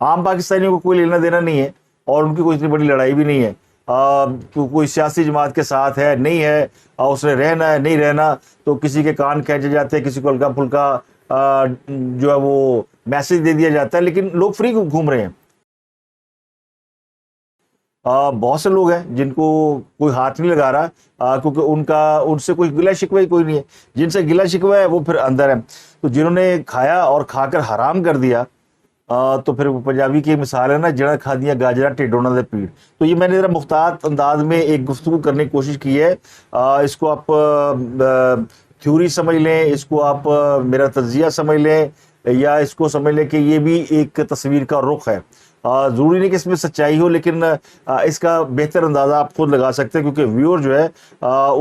عام پاکستانیوں کو کوئی لینا دینا نہیں ہے اور ان کی کوئی اتنی بڑی لڑائی بھی نہیں ہے. کوئی سیاسی جماعت کے ساتھ ہے نہیں ہے, اس نے رہنا ہے نہیں رہنا, تو کسی کے کان کھینچے جاتے ہیں, کسی کو ہلکا پھلکا جو ہے وہ میسج دے دیا جاتا ہے, لیکن لوگ فری گھوم رہے ہیں. بہت سے لوگ ہیں جن کو کوئی ہاتھ نہیں لگا رہا, کیونکہ ان سے کوئی گلا شکوہ ہی کوئی نہیں ہے. جن سے گلا شکوہ ہے وہ پھر اندر ہے. تو جنہوں نے کھایا اور کھا کر حرام کر دیا, تو پھر وہ پنجابی کی مثال ہے نا, جڑا کھا دیا گاجرا ٹھڈونا دے پیڑ. تو یہ میں نے ذرا محتاط انداز میں ایک گفتگو کرنے کی کوشش کی ہے. اس کو آپ تھیوری سمجھ لیں, اس کو آپ میرا تجزیہ سمجھ لیں, یا اس کو سمجھ لیں کہ یہ بھی ایک تصویر کا رخ ہے. ضروری نہیں کہ اس میں سچائی ہو, لیکن اس کا بہتر اندازہ آپ خود لگا سکتے ہیں, کیونکہ ویور جو ہے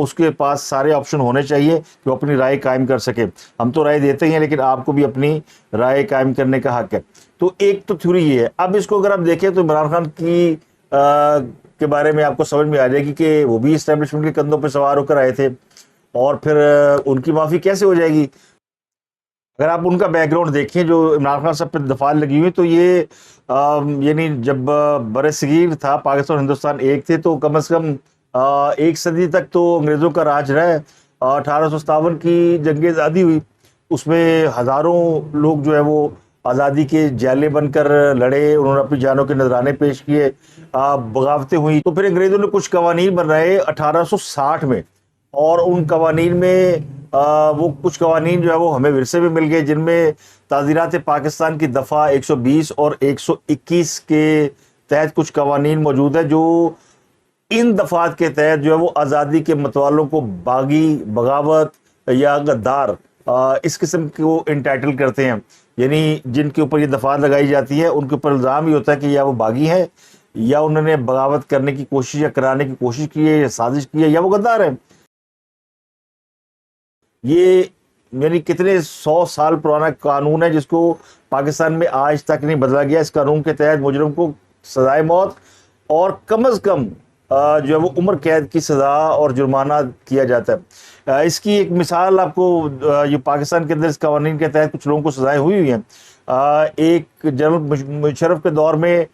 اس کے پاس سارے آپشن ہونے چاہیے کہ وہ اپنی رائے قائم کر سکے. ہم تو رائے دیتے ہیں, لیکن آپ کو بھی اپنی رائے قائم کرنے کا حق ہے. تو ایک تو تھیوری یہ ہے. اب اس کو اگر آپ دیکھیں تو عمران خان کی کے بارے میں آپ کو سمجھ میں آ جائے گی کہ وہ بھی اسٹیبلشمنٹ کے کندھوں پہ سوار ہو کر آئے تھے, اور پھر ان کی معافی کیسے ہو جائے گی. اگر آپ ان کا بیک گراؤنڈ دیکھیں جو عمران خان صاحب پہ دفعہ لگی ہوئی, تو یہ یعنی جب بر صغیر تھا, پاکستان ہندوستان ایک تھے, تو کم از کم ایک صدی تک تو انگریزوں کا راج رہا ہے. 1857 کی جنگ آزادی ہوئی, اس میں ہزاروں لوگ جو ہے وہ آزادی کے جیلے بن کر لڑے, انہوں نے اپنی جانوں کے نذرانے پیش کیے, بغاوتیں ہوئی. تو پھر انگریزوں نے کچھ قوانین بنائے 1860 میں, اور ان قوانین میں وہ کچھ قوانین جو ہے وہ ہمیں ورثے میں مل گئے, جن میں تعزیرات پاکستان کی دفعہ 120 اور 121 کے تحت کچھ قوانین موجود ہیں, جو ان دفعات کے تحت جو ہے وہ آزادی کے متوالوں کو باغی, بغاوت یا غدار اس قسم کو انٹائٹل کرتے ہیں. یعنی جن کے اوپر یہ دفعات لگائی جاتی ہے, ان کے اوپر الزام یہ ہوتا ہے کہ یا وہ باغی ہیں, یا انہوں نے بغاوت کرنے کی کوشش یا کرانے کی کوشش کی ہے, یا سازش کی ہے, یا وہ غدار ہے. یہ یعنی کتنے 100 سال پرانا قانون ہے, جس کو پاکستان میں آج تک نہیں بدلا گیا. اس قانون کے تحت مجرم کو سزائے موت اور کم از کم جو ہے وہ عمر قید کی سزا اور جرمانہ کیا جاتا ہے. اس کی ایک مثال آپ کو, یہ پاکستان کے اندر اس قوانین کے تحت کچھ لوگوں کو سزائیں ہوئی ہیں. ایک جنرل مشرف کے دور میں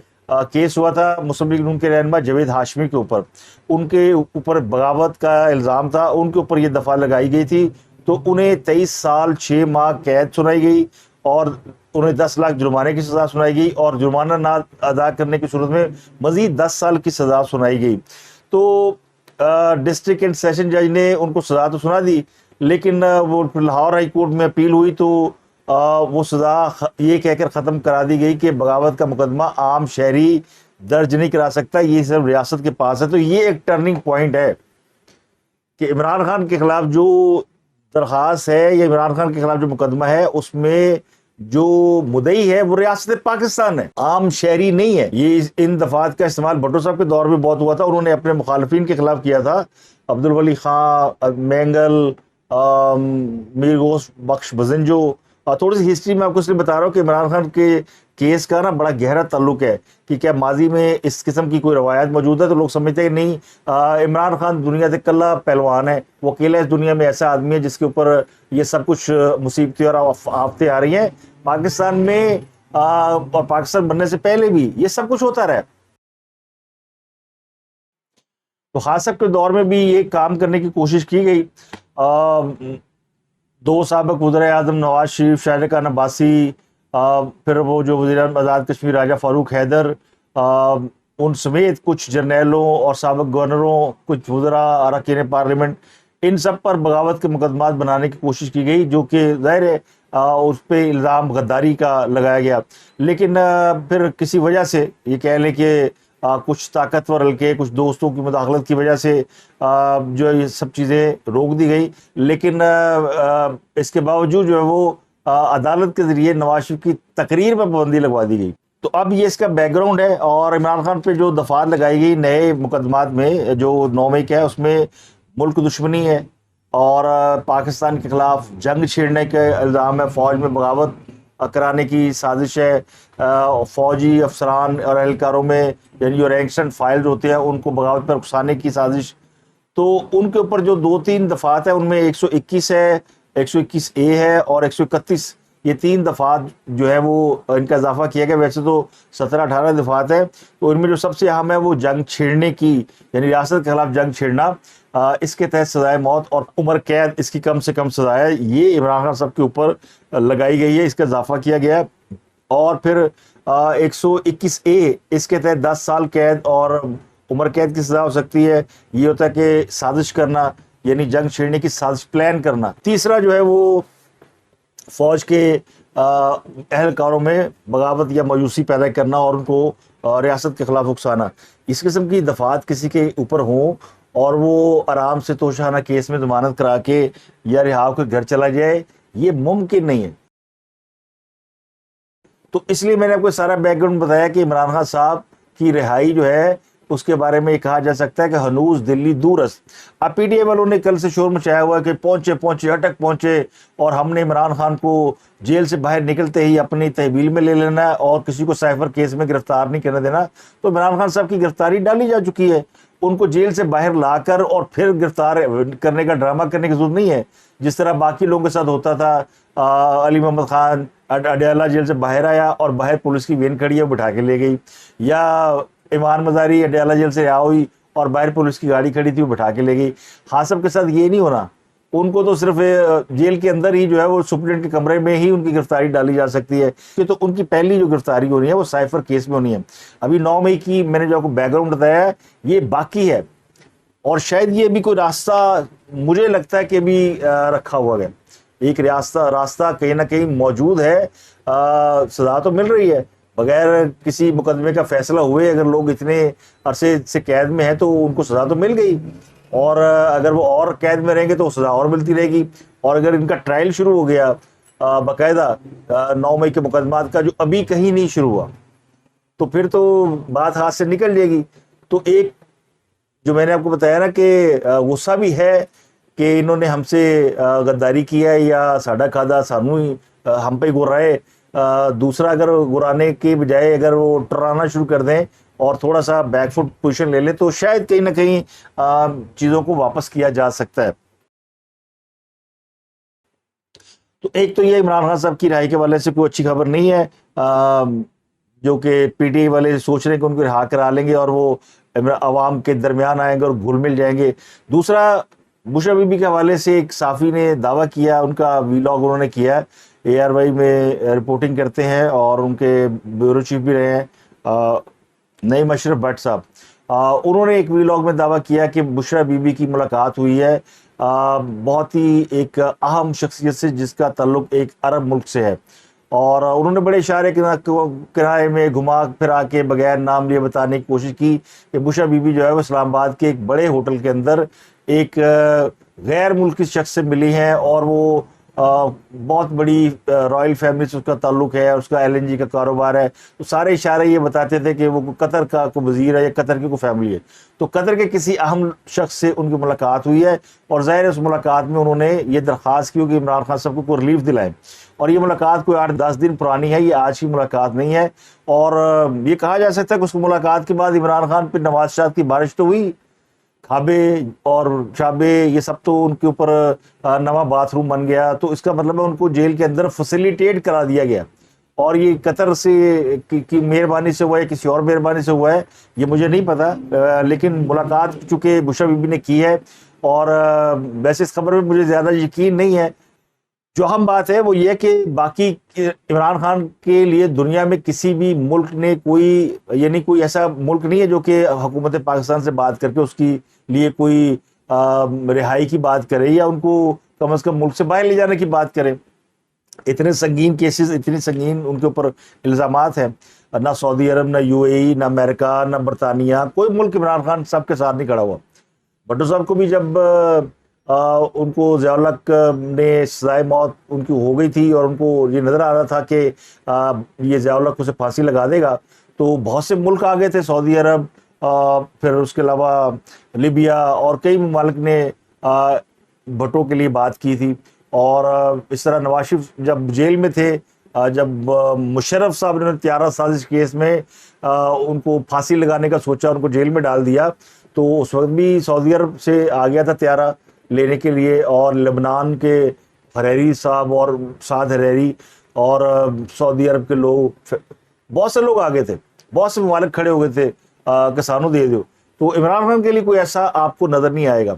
کیس ہوا تھا مسلم لیگ نون کے رہنما جاوید ہاشمی کے اوپر. ان کے اوپر بغاوت کا الزام تھا, ان کے اوپر یہ دفعہ لگائی گئی تھی. تو انہیں 23 سال 6 ماہ قید سنائی گئی, اور انہیں 10 لاکھ جرمانے کی سزا سنائی گئی, اور جرمانہ نہ ادا کرنے کی صورت میں مزید 10 سال کی سزا سنائی گئی. تو ڈسٹرکٹ اینڈ سیشن جج نے ان کو سزا تو سنا دی, لیکن وہ لاہور ہائی کورٹ میں اپیل ہوئی, تو وہ سزا یہ کہہ کر ختم کرا دی گئی کہ بغاوت کا مقدمہ عام شہری درج نہیں کرا سکتا, یہ صرف ریاست کے پاس ہے. تو یہ ایک ٹرننگ پوائنٹ ہے کہ عمران خان کے خلاف جو درخواست ہے یا عمران خان کے خلاف جو مقدمہ ہے, اس میں جو مدعی ہے وہ ریاست پاکستان ہے, عام شہری نہیں ہے. یہ ان دفعات کا استعمال بھٹو صاحب کے دور میں بہت ہوا تھا. انہوں نے اپنے مخالفین کے خلاف کیا تھا, عبدالولی خان, مینگل, میر غوث بخش بزنجو. تھوڑی سی ہسٹری میں آپ کو اس لیے بتا رہا ہوں کہ عمران خان کے کیس کا نا بڑا گہرا تعلق ہے, کہ کیا ماضی میں اس قسم کی کوئی روایت موجود ہے. تو لوگ سمجھتے ہیں کہ نہیں, عمران خان دنیا سے کلا پہلوان ہے, وہ اکیلا اس دنیا میں ایسا آدمی ہے جس کے اوپر یہ سب کچھ مصیبتیں اور آفتیں آ رہی ہیں. پاکستان میں اور پاکستان بننے سے پہلے بھی یہ سب کچھ ہوتا رہا. تو خاص صاحب کے دور میں بھی یہ کام کرنے کی کوشش کی گئی. 2 سابق وزیر اعظم نواز شریف, شاہد خان عباسی, پھر وہ جو وزیر اعظم آزاد کشمیر راجہ فاروق حیدر, ان سمیت کچھ جرنیلوں اور سابق گورنروں, کچھ وزراء, اراکین پارلیمنٹ, ان سب پر بغاوت کے مقدمات بنانے کی کوشش کی گئی, جو کہ ظاہر ہے اس پہ الزام غداری کا لگایا گیا. لیکن پھر کسی وجہ سے یہ کہہ لیں کہ کچھ طاقتور حلقے, کچھ دوستوں کی مداخلت کی وجہ سے جو یہ سب چیزیں روک دی گئی. لیکن اس کے باوجود جو ہے وہ عدالت کے ذریعے نواز شریف کی تقریر پر پابندی لگوا دی گئی. تو اب یہ اس کا بیک گراؤنڈ ہے. اور عمران خان پہ جو دفعات لگائی گئی نئے مقدمات میں, جو 9 مئی کا ہے, اس میں ملک دشمنی ہے اور پاکستان کے خلاف جنگ چھیڑنے کے الزام ہے, فوج میں بغاوت کرانے کی سازش ہے, فوجی افسران اور اہلکاروں میں یعنی جو رینکس اینڈ فائلز ہوتے ہیں ان کو بغاوت پر اکسانے کی سازش. تو ان کے اوپر جو 2-3 دفعات ہیں, ان میں 121 ہے, 121A ہے, اور 131 یہ 3 دفعات جو ہے وہ ان کا اضافہ کیا گیا. ویسے تو 17-18 دفعات ہے, تو ان میں جو سب سے اہم ہے وہ جنگ چھیڑنے کی, یعنی ریاست کے خلاف جنگ چھیڑنا, اس کے تحت سزائے موت اور عمر قید اس کی کم سے کم سزا ہے, یہ عمران خان صاحب کے اوپر لگائی گئی ہے, اس کا اضافہ کیا گیا ہے. اور پھر 121A اس کے تحت 10 سال قید اور عمر قید کی سزا ہو سکتی ہے. یہ ہوتا ہے کہ سازش کرنا, یعنی جنگ چھیڑنے کی سازش پلان کرنا. تیسرا جو ہے وہ فوج کے اہلکاروں میں بغاوت یا مایوسی پیدا کرنا اور ان کو ریاست کے خلاف اکسانا. اس قسم کی دفعات کسی کے اوپر ہوں اور وہ آرام سے توشہانہ کیس میں ضمانت کرا کے یا رہا ہو کے گھر چلا جائے, یہ ممکن نہیں ہے. تو اس لیے میں نے آپ کو سارا بیک گراؤنڈ بتایا کہ عمران خان صاحب کی رہائی جو ہے اس کے بارے میں یہ کہا جا سکتا ہے کہ ہنوز دلی دور است. اب پی ٹی آئی والوں نے کل سے شور مچایا ہوا ہے کہ پہنچے اٹک پہنچے, اور ہم نے عمران خان کو جیل سے باہر نکلتے ہی اپنی تحویل میں لے لینا ہے اور کسی کو سائفر کیس میں گرفتار نہیں کرنے دینا. تو عمران خان صاحب کی گرفتاری ڈالی جا چکی ہے, ان کو جیل سے باہر لا کر اور پھر گرفتار کرنے کا ڈرامہ کرنے کی ضرورت نہیں ہے, جس طرح باقی لوگوں کے ساتھ ہوتا تھا. علی محمد خان اڈیالہ جیل سے باہر آیا اور باہر پولیس کی وین کھڑی ہے بٹھا کے لے گئی, یا ایمان مزاری اڈیالہ جیل سے رہا ہوئی اور باہر پولیس کی گاڑی کھڑی تھی وہ بٹھا کے لے گئی. صاحب کے ساتھ یہ نہیں ہونا, ان کو تو صرف جیل کے اندر ہی جو ہے وہ سپرنٹینڈنٹ کے کمرے میں ہی ان کی گرفتاری ڈالی جا سکتی ہے. کہ تو ان کی پہلی جو گرفتاری ہونی ہے وہ سائفر کیس میں ہونی ہے. ابھی 9 مئی کی میں نے جو آپ کو بیک گراؤنڈ بتایا ہے یہ باقی ہے, اور شاید یہ بھی کوئی راستہ مجھے لگتا ہے کہ ابھی رکھا ہوا ہے, ایک راستہ کہیں نہ کہیں موجود ہے. سزا تو مل رہی ہے بغیر کسی مقدمے کا فیصلہ ہوئے, اگر لوگ اتنے عرصے سے قید میں ہیں تو ان کو سزا تو مل گئی, اور اگر وہ اور قید میں رہیں گے تو سزا اور ملتی رہے گی. اور اگر ان کا ٹرائل شروع ہو گیا باقاعدہ 9 مئی کے مقدمات کا جو ابھی کہیں نہیں شروع ہوا, تو پھر تو بات ہاتھ سے نکل جائے گی. تو ایک جو میں نے آپ کو بتایا نا کہ غصہ بھی ہے کہ انہوں نے ہم سے غداری کیا ہے یا ساڈا کھادا سانو ہی ہم پہ گرائے. دوسرا اگر گرانے کے بجائے اگر وہ ٹرانا شروع کر دیں اور تھوڑا سا بیک فٹ پوزیشن لے لیں تو شاید کہیں نہ کہیں چیزوں کو واپس کیا جا سکتا ہے. تو ایک تو یہ عمران خان صاحب کی رہائی کے والے سے کوئی اچھی خبر نہیں ہے, جو کہ پی ٹی آئی والے سوچ رہے ہیں کہ ان کو رہا کرا لیں گے اور وہ عوام کے درمیان آئیں گے اور گھل مل جائیں گے. دوسرا بشرا بی بی کے حوالے سے ایک صحافی نے دعویٰ کیا, ان کا ویلاگ انہوں نے کیا, ARY میں رپورٹنگ کرتے ہیں اور ان کے بیورو چیف بھی رہے ہیں نعیم اشرف بٹ صاحب. انہوں نے ایک ویلاگ میں دعویٰ کیا کہ بشرا بی بی کی ملاقات ہوئی ہے بہت ہی ایک اہم شخصیت سے جس کا تعلق ایک عرب ملک سے ہے, اور انہوں نے بڑے اشارے کنارے میں گھما پھرا کے بغیر نام لیے بتانے کی کوشش کی کہ بشرا بی بی جو ہے وہ اسلام آباد کے ایک بڑے ہوٹل کے اندر ایک غیر ملکی شخص سے ملی ہیں, اور وہ بہت بڑی رائل فیملی سے اس کا تعلق ہے, اس کا LNG کا کاروبار ہے. تو سارے اشارے یہ بتاتے تھے کہ وہ قطر کا کوئی وزیر ہے یا قطر کی کوئی فیملی ہے. تو قطر کے کسی اہم شخص سے ان کی ملاقات ہوئی ہے, اور ظاہر اس ملاقات میں انہوں نے یہ درخواست کی کہ عمران خان صاحب کو کوئی ریلیف دلائیں. اور یہ ملاقات کوئی 8-10 دن پرانی ہے, یہ آج کی ملاقات نہیں ہے. اور یہ کہا جا سکتا ہے کہ اس ملاقات کے بعد عمران خان پہ نواز شاہ کی بارش تو ہوئی, کھابے اور شابے یہ سب تو ان کے اوپر نواں باتھ روم بن گیا. تو اس کا مطلب ہے ان کو جیل کے اندر فیسیلیٹیٹ کرا دیا گیا, اور یہ قطر سے کی مہربانی سے ہوا ہے کسی اور مہربانی سے ہوا ہے یہ مجھے نہیں پتا, لیکن ملاقات چونکہ بشرا بی بی نے کی ہے. اور ویسے اس خبر میں مجھے زیادہ یقین نہیں ہے. جو اہم بات ہے وہ یہ کہ باقی عمران خان کے لیے دنیا میں کسی بھی ملک نے کوئی کوئی ایسا ملک نہیں ہے جو کہ حکومت پاکستان سے بات کر کے اس کی لیے کوئی رہائی کی بات کرے یا ان کو کم از کم ملک سے باہر لے جانے کی بات کرے. اتنے سنگین کیسز, اتنی سنگین ان کے اوپر الزامات ہیں, نہ سعودی عرب, نہ UAE, نہ امریکہ, نہ برطانیہ, کوئی ملک عمران خان صاحب کے ساتھ نہیں کھڑا ہوا. بھٹو صاحب کو بھی جب ان کو ضیاء الحق نے سزائے موت ان کی ہو گئی تھی اور ان کو یہ نظر آ رہا تھا کہ یہ ضیاء الحق اسے پھانسی لگا دے گا, تو بہت سے ملک آ گئے تھے, سعودی عرب, پھر اس کے علاوہ لیبیا اور کئی ممالک نے بھٹو کے لیے بات کی تھی. اور اس طرح نواز شریف جب جیل میں تھے, جب مشرف صاحب نے طیارہ سازش کیس میں ان کو پھانسی لگانے کا سوچا, ان کو جیل میں ڈال دیا, تو اس وقت بھی سعودی عرب سے آ گیا تھا طیارہ لینے کے لیے, اور لبنان کے حریری صاحب اور سعد حریری. اور سعودی عرب کے لوگ، بہت سے لوگ آگے تھے، بہت سے ممالک کھڑے ہو گئے تھے کسانوں دے دو. تو عمران خان کے لیے کوئی ایسا آپ کو نظر نہیں آئے گا.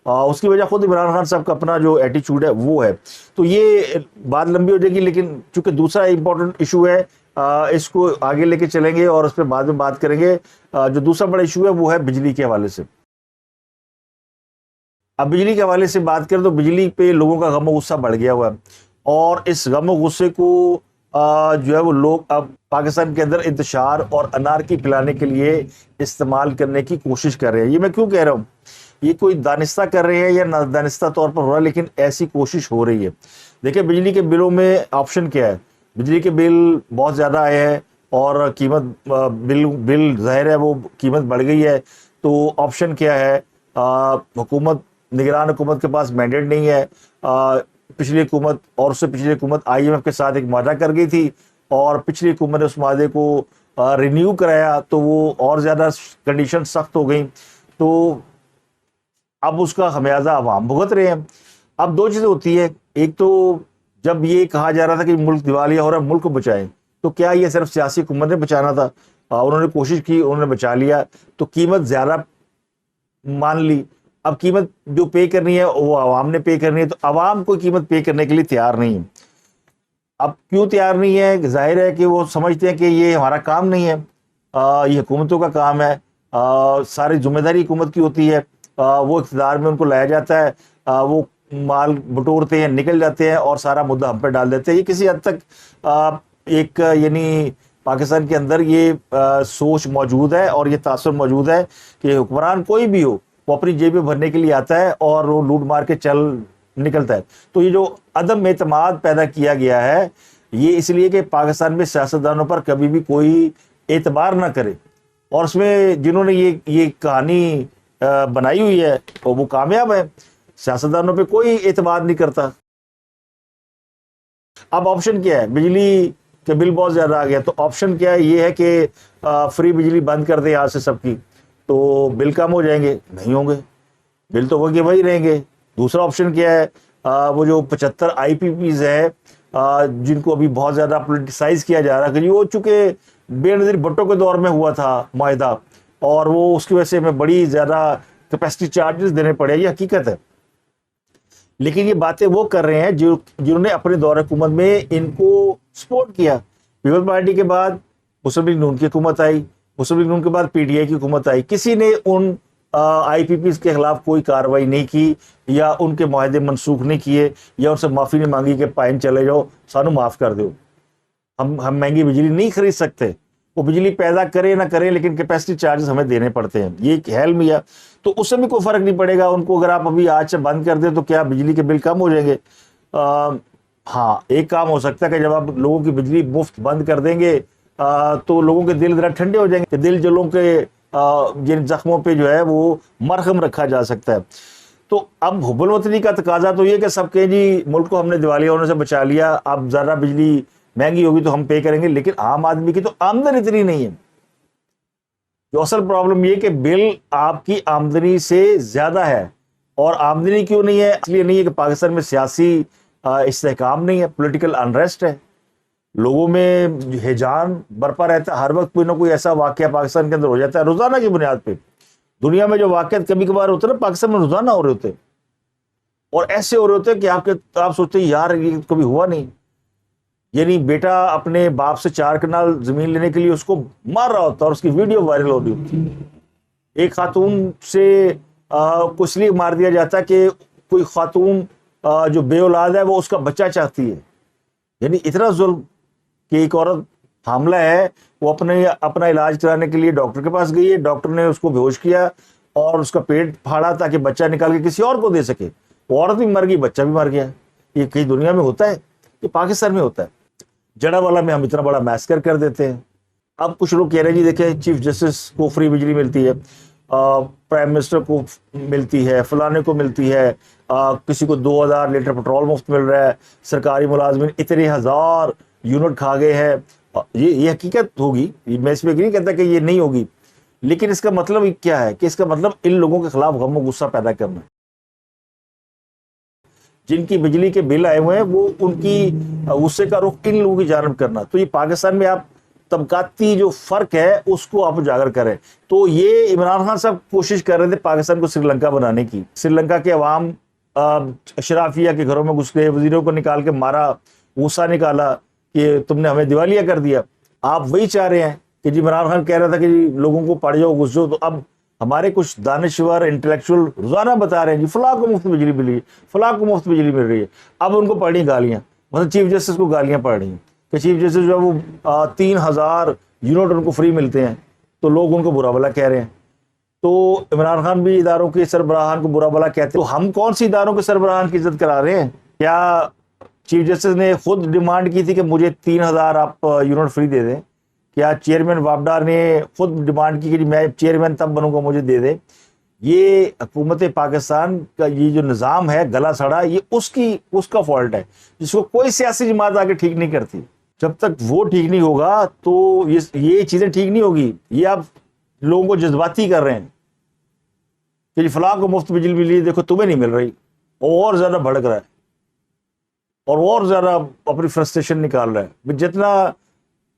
اس کی وجہ خود عمران خان صاحب کا اپنا جو ایٹیچیوڈ ہے وہ ہے. تو یہ بات لمبی ہو جائے گی، لیکن چونکہ دوسرا امپورٹنٹ ایشو ہے اس کو آگے لے کے چلیں گے اور اس پہ بعد میں بات کریں گے. جو دوسرا بڑا ایشو ہے وہ ہے بجلی کے حوالے سے. اب بجلی کے حوالے سے بات کریں تو بجلی پہ لوگوں کا غم و غصہ بڑھ گیا ہوا ہے، اور اس غم و غصے کو جو ہے وہ لوگ اب پاکستان کے اندر انتشار اور انارکی پھیلانے کے لیے استعمال کرنے کی کوشش کر رہے ہیں. یہ میں کیوں کہہ رہا ہوں، یہ کوئی دانستہ کر رہے ہیں یا نادانستہ طور پر ہو رہا ہے، لیکن ایسی کوشش ہو رہی ہے. دیکھیں بجلی کے بلوں میں آپشن کیا ہے. بجلی کے بل بہت زیادہ آئے ہیں اور قیمت بل ظاہر ہے وہ قیمت بڑھ گئی ہے. تو آپشن کیا ہے، حکومت، نگران حکومت کے پاس مینڈیٹ نہیں ہے. پچھلی حکومت اور اس سے پچھلی حکومت آئی ایم ایف کے ساتھ ایک معاہدہ کر گئی تھی، اور پچھلی حکومت نے اس معاہدے کو رینیو کرایا تو وہ اور زیادہ کنڈیشن سخت ہو گئیں. تو اب اس کا خمیازہ عوام بھگت رہے ہیں. اب دو چیزیں ہوتی ہے، ایک تو جب یہ کہا جا رہا تھا کہ ملک دیوالیہ ہو رہا ہے، ملک کو بچائیں، تو کیا یہ صرف سیاسی حکومت نے بچانا تھا؟ انہوں نے کوشش کی، انہوں نے بچا لیا، تو قیمت زیادہ مان لی. اب قیمت جو پے کرنی ہے وہ عوام نے پے کرنی ہے، تو عوام کوئی قیمت پے کرنے کے لیے تیار نہیں ہے. اب کیوں تیار نہیں ہے؟ ظاہر ہے کہ وہ سمجھتے ہیں کہ یہ ہمارا کام نہیں ہے، یہ حکومتوں کا کام ہے، ساری ذمہ داری حکومت کی ہوتی ہے. وہ اقتدار میں ان کو لایا جاتا ہے، وہ مال بٹورتے ہیں، نکل جاتے ہیں اور سارا مدعا ہم پہ ڈال دیتے ہیں. یہ کسی حد تک ایک یعنی پاکستان کے اندر یہ سوچ موجود ہے اور یہ تاثر موجود ہے کہ حکمران کوئی بھی ہو وہ اپنی جیبیں بھرنے کے لیے آتا ہے اور وہ لوٹ مار کے چل نکلتا ہے. تو یہ جو عدم اعتماد پیدا کیا گیا ہے، یہ اس لیے کہ پاکستان میں سیاستدانوں پر کبھی بھی کوئی اعتبار نہ کرے، اور اس میں جنہوں نے یہ کہانی بنائی ہوئی ہے وہ کامیاب ہے. سیاستدانوں پہ کوئی اعتماد نہیں کرتا. اب آپشن کیا ہے؟ بجلی کے بل بہت زیادہ آ گیا، تو آپشن کیا ہے؟ یہ ہے کہ فری بجلی بند کر دیں آج سے سب کی، تو بل کم ہو جائیں گے. نہیں ہوں گے، بل تو وہی وہی رہیں گے. دوسرا آپشن کیا ہے؟ وہ جو 75 آئی پی پیز ہے جن کو ابھی بہت زیادہ پولیٹیسائز کیا جا رہا ہے کہ وہ چونکہ بے نظیر بھٹو کے دور میں ہوا تھا معاہدہ، اور وہ اس کی وجہ سے ہمیں بڑی زیادہ کیپیسٹی چارجز دینے پڑے. یہ حقیقت ہے، لیکن یہ باتیں وہ کر رہے ہیں جنہوں نے اپنے دور حکومت میں ان کو سپورٹ کیا. پیپلز پارٹی کے بعد مسلم لیگ نون کی حکومت آئی، مسلم لیگ نون کے بعد پی ٹی آئی کی حکومت آئی. کسی نے ان آئی پی پیز کے خلاف کوئی کارروائی نہیں کی، یا ان کے معاہدے منسوخ نہیں کیے، یا ان سے معافی نہیں مانگی کہ پائن چلے جاؤ، سانو معاف کر دو، ہم مہنگی بجلی نہیں خرید سکتے. وہ بجلی پیدا کرے نہ کرے لیکن کیپیسٹی چارجز ہمیں دینے پڑتے ہیں. یہ ایک حل بھی ہے، تو اس سے بھی کوئی فرق نہیں پڑے گا ان کو. اگر آپ ابھی آج سے بند کر دیں تو کیا بجلی کے بل کم ہو جائیں گے؟ ہاں، ایک کام ہو سکتا ہے کہ جب آپ لوگوں کی بجلی مفت بند کر دیں گے تو لوگوں کے دل ذرا ٹھنڈے ہو جائیں گے، کہ دل جلوں کے جن زخموں پہ جو ہے وہ مرہم رکھا جا سکتا ہے. تو اب حب الوطنی کا تقاضا تو یہ کہ سب کہیں جی ملک کو ہم نے دیوالیہ ہونے سے بچا لیا، اب ذرا بجلی مہنگی ہوگی تو ہم پے کریں گے. لیکن عام آدمی کی تو آمدن اتنی نہیں ہے. جو اصل پرابلم یہ کہ بل آپ کی آمدنی سے زیادہ ہے. اور آمدنی کیوں نہیں ہے؟ اس لیے نہیں ہے کہ پاکستان میں سیاسی استحکام نہیں ہے، پولیٹیکل انریسٹ ہے، لوگوں میں ہیجان برپا رہتا ہے. ہر وقت کوئی نہ کوئی ایسا واقعہ پاکستان کے اندر ہو جاتا ہے روزانہ کی بنیاد پہ. دنیا میں جو واقعات کبھی کبھار ہوتے ہیں نا، پاکستان میں روزانہ ہو رہے ہوتے ہیں، اور ایسے ہو رہے ہوتے ہیں کہ آپ سوچتے ہیں یار یہ کبھی ہوا نہیں. یعنی بیٹا اپنے باپ سے 4 کنال زمین لینے کے لیے اس کو مار رہا ہوتا ہے اور اس کی ویڈیو وائرل ہو رہی ہوتی ہے. ایک خاتون سے کو اس لیے مار دیا جاتا ہے کہ کوئی خاتون جو بے اولاد ہے وہ اس کا بچہ چاہتی ہے. یعنی اتنا ظلم کہ ایک عورت حاملہ ہے، وہ اپنا علاج کرانے کے لیے ڈاکٹر کے پاس گئی ہے، ڈاکٹر نے اس کو بے ہوش کیا اور اس کا پیٹ پھاڑا تاکہ بچہ نکال کے کسی اور کو دے سکے. وہ عورت بھی مر گئی، بچہ بھی مر گیا. یہ کئی دنیا میں ہوتا ہے، یہ پاکستان میں ہوتا ہے. جڑا والا میں ہم اتنا بڑا میسکر کر دیتے ہیں. اب کچھ لوگ کہہ رہے ہیں جی دیکھیں چیف جسٹس کو فری بجلی ملتی ہے، پرائم منسٹر کو ملتی ہے، فلانے کو ملتی ہے، کسی کو 2000 لیٹر پٹرول مفت مل رہا ہے، سرکاری ملازمین اتنے ہزار یونٹ کھا گئے ہیں. یہ حقیقت ہوگی، میں اس میں نہیں کہتا کہ یہ نہیں ہوگی، لیکن اس کا مطلب کیا ہے؟ کہ اس کا مطلب ان لوگوں کے خلاف غم و غصہ پیدا کرنا. جن کی بجلی کے بل آئے ہوئے ہیں وہ ان کی غصے کا رخ ان لوگوں کی جانب کرنا. تو یہ پاکستان میں آپ طبقاتی جو فرق ہے اس کو آپ اجاگر کریں. تو یہ عمران خان صاحب کوشش کر رہے تھے پاکستان کو سری لنکا بنانے کی. سری لنکا کے عوام اشرافیہ کے گھروں میں گھس گئے, وزیروں کو نکال کے مارا, غصہ نکالا کہ تم نے ہمیں دیوالیہ کر دیا. آپ وہی چاہ رہے ہیں کہ جی عمران خان کہہ رہا تھا کہ جی لوگوں کو پڑھ جاؤ گھس جاؤ, تو اب ہمارے کچھ دانشور انٹلیکچوئل روزانہ بتا رہے ہیں جی فلاں کو مفت بجلی ملی, فلاں کو مفت بجلی مل رہی ہے. اب ان کو پڑھی گالیاں, مثلا چیف جسٹس کو گالیاں پڑھ رہی ہیں کہ چیف جسٹس جو ہے وہ 3000 یونٹ ان کو فری ملتے ہیں, تو لوگ ان کو برا بھلا کہہ رہے ہیں. تو عمران خان بھی اداروں کے سربراہان کو برا بھلا کہتے ہیں. تو ہم کون سی اداروں کے سربراہان کی عزت کرا رہے ہیں؟ کیا چیف جسٹس نے خود ڈیمانڈ کی تھی کہ مجھے 3000 آپ یونٹ فری دے دیں؟ کیا چیئرمین وابڈا نے خود ڈیمانڈ کی کہ میں چیئرمین تب بنوں گا مجھے دے دیں؟ یہ حکومت پاکستان کا یہ جو نظام ہے گلا سڑا, یہ اس کا فالٹ ہے جس کو کوئی سیاسی جماعت آگے ٹھیک نہیں کرتی. جب تک وہ ٹھیک نہیں ہوگا تو یہ چیزیں ٹھیک نہیں ہوگی. یہ آپ لوگوں کو جذباتی کر رہے ہیں کہ فلاں کو مفت بجلی ملی, دیکھو تمہیں نہیں مل رہی, اور زیادہ بھڑک رہا ہے اور زیادہ اپنی فرسٹریشن نکال رہا ہے. جتنا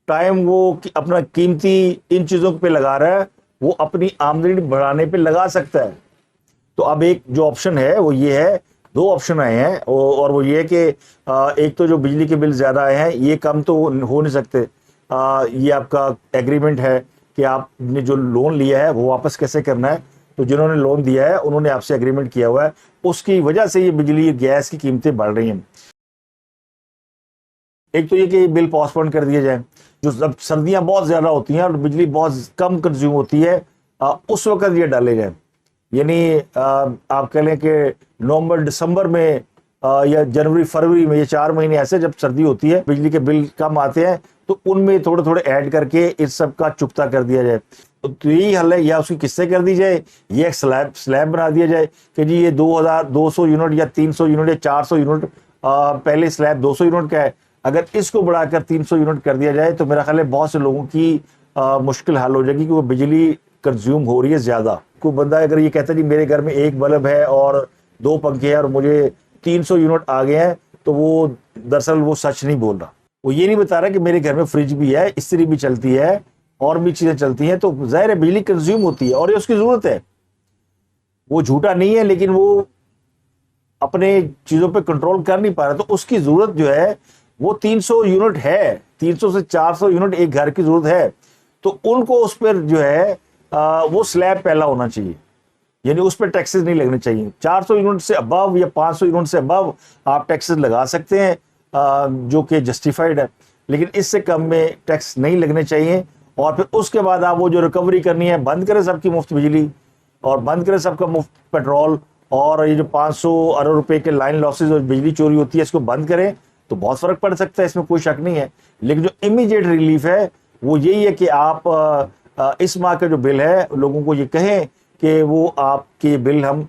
ٹائم وہ اپنا قیمتی ان چیزوں پہ لگا رہا ہے وہ اپنی آمدنی بڑھانے پہ لگا سکتا ہے. تو اب ایک جو آپشن ہے وہ یہ ہے, 2 آپشن آئے ہیں, اور وہ یہ کہ ایک تو جو بجلی کے بل زیادہ آئے ہیں یہ کم تو ہو نہیں سکتے. یہ آپ کا ایگریمنٹ ہے کہ آپ نے جو لون لیا ہے وہ واپس کیسے کرنا ہے. تو جنہوں نے لون دیا ہے انہوں نے آپ سے ایگریمنٹ کیا ہوا ہے, اس کی وجہ سے یہ بجلی گیس کی قیمتیں بڑھ رہی ہیں. ایک تو یہ کہ بل پوسٹ پون کر دیے جائیں. جو جب سردیاں بہت زیادہ ہوتی ہیں اور بجلی بہت کم کنزیوم ہوتی ہے اس وقت یہ ڈالے جائیں. یعنی آپ کہہ لیں کہ نومبر دسمبر میں یا جنوری فروری میں, یہ 4 مہینے ایسے جب سردی ہوتی ہے بجلی کے بل کم آتے ہیں تو ان میں تھوڑے تھوڑے ایڈ کر کے اس سب کا چکتا کر دیا جائے. تو یہی حل ہے, یا اس کی قسطیں کر دی جائے, یہ ایک سلیب بنا دیا جائے کہ جی یہ 2200 یونٹ یا 300 یونٹ یا 400 یونٹ, پہلے سلیب 200 یونٹ کا ہے, اگر اس کو بڑھا کر 300 یونٹ کر دیا جائے تو میرا خیال ہے بہت سے لوگوں کی مشکل حل ہو جائے گی, کیونکہ بجلی کنزیوم ہو رہی ہے زیادہ. کوئی بندہ اگر یہ کہتا ہے جی میرے گھر میں 1 بلب ہے اور 2 پنکھے ہیں اور مجھے 300 یونٹ آ گئے ہیں, تو وہ دراصل وہ سچ نہیں بول رہا. وہ یہ نہیں بتا رہا کہ میرے گھر میں فریج بھی ہے, استری بھی چلتی ہے, اور بھی چیزیں چلتی ہیں, تو ظاہر ہے بجلی کنزیوم ہوتی ہے اور یہ اس کی ضرورت ہے. وہ جھوٹا نہیں ہے, لیکن وہ اپنے چیزوں پہ کنٹرول کر نہیں پا رہا, تو اس کی ضرورت جو ہے وہ 300 یونٹ ہے, 300 سے 400 یونٹ ایک گھر کی ضرورت ہے. تو ان کو اس پر جو ہے وہ سلیب پہلا ہونا چاہیے, یعنی اس پہ ٹیکسز نہیں لگنے چاہیے. 400 یونٹ سے ابو یا 500 یونٹ سے ابو آپ ٹیکسز لگا سکتے ہیں جو کہ جسٹیفائڈ ہے, لیکن اس سے کم میں ٹیکس نہیں لگنے چاہیے. اور پھر اس کے بعد آپ وہ جو ریکوری کرنی ہے, بند کریں سب کی مفت بجلی اور بند کریں سب کا مفت پیٹرول, اور یہ جو 500 ارب روپے کے لائن لاسز اور بجلی چوری ہوتی ہے اس کو بند کریں, تو بہت فرق پڑ سکتا ہے, اس میں کوئی شک نہیں ہے. لیکن جو امیڈیٹ ریلیف ہے وہ یہی ہے کہ آپ اس ماہ کا جو بل ہے لوگوں کو یہ کہیں کہ وہ آپ کے بل ہم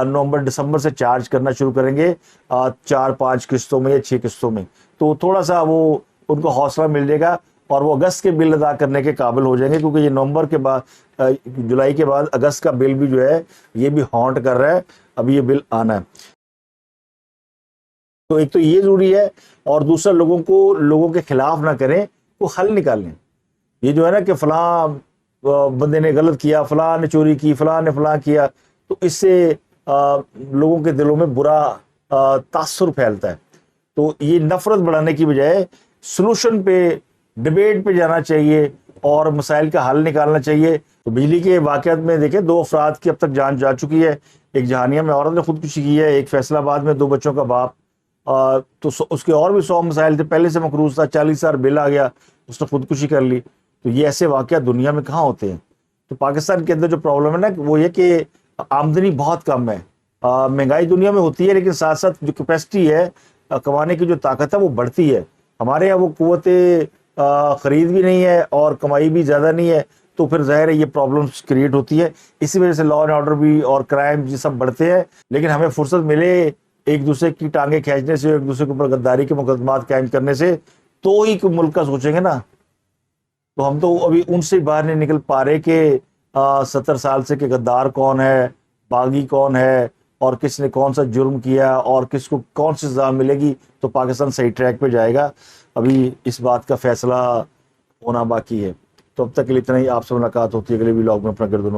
نومبر دسمبر سے چارج کرنا شروع کریں گے 4-5 قسطوں میں یا 6 قسطوں میں. تو تھوڑا سا وہ ان کو حوصلہ مل جائے گا اور وہ اگست کے بل ادا کرنے کے قابل ہو جائیں گے, کیونکہ یہ نومبر کے بعد جولائی کے بعد اگست کا بل بھی جو ہے یہ بھی ہانٹ کر رہا ہے, ابھی یہ بل آنا ہے. تو ایک تو یہ ضروری ہے, اور دوسرا لوگوں کے خلاف نہ کریں, وہ حل نکالیں. یہ جو ہے نا کہ فلاں بندے نے غلط کیا, فلاں نے چوری کی, فلاں نے فلاں کیا, تو اس سے لوگوں کے دلوں میں برا تاثر پھیلتا ہے. تو یہ نفرت بڑھانے کی بجائے سلوشن پہ, ڈیبیٹ پہ جانا چاہیے اور مسائل کا حل نکالنا چاہیے. تو بجلی کے واقعات میں دیکھیں 2 افراد کی اب تک جان جا چکی ہے. ایک جہانیہ میں عورت نے خودکشی کی ہے, ایک فیصل آباد میں 2 بچوں کا باپ. تو اس کے اور بھی 100 مسائل تھے, پہلے سے مقروض تھا, 40,000 بل آ گیا, اس نے خودکشی کر لی. تو یہ ایسے واقعات دنیا میں کہاں ہوتے ہیں. تو پاکستان کے اندر جو پرابلم ہے نا وہ یہ کہ آمدنی بہت کم ہے. مہنگائی دنیا میں ہوتی ہے, لیکن ساتھ ساتھ جو کیپیسٹی ہے کمانے کی جو طاقت ہے وہ بڑھتی ہے. ہمارے یہاں وہ قوت خرید بھی نہیں ہے اور کمائی بھی زیادہ نہیں ہے, تو پھر ظاہر ہے یہ پرابلمس کریٹ ہوتی ہے. اسی وجہ سے لا اینڈ آرڈر بھی اور کرائم یہ سب بڑھتے ہیں. لیکن ہمیں فرصت ملے ایک دوسرے کی ٹانگیں کھینچنے سے, ایک دوسرے کے اوپر غداری کے مقدمات قائم کرنے سے, تو ہی ملک کا سوچیں گے نا. تو ہم تو ابھی ان سے باہر نہیں نکل پا رہے کہ 70 سال سے کہ غدار کون ہے, باغی کون ہے, اور کس نے کون سا جرم کیا اور کس کو کون سی سزا ملے گی تو پاکستان صحیح ٹریک پہ جائے گا. ابھی اس بات کا فیصلہ ہونا باقی ہے. تو اب تک کے لیے اتنا ہی. آپ سے ملاقات ہوتی ہے اگلے ولاگ میں. اپنا گردن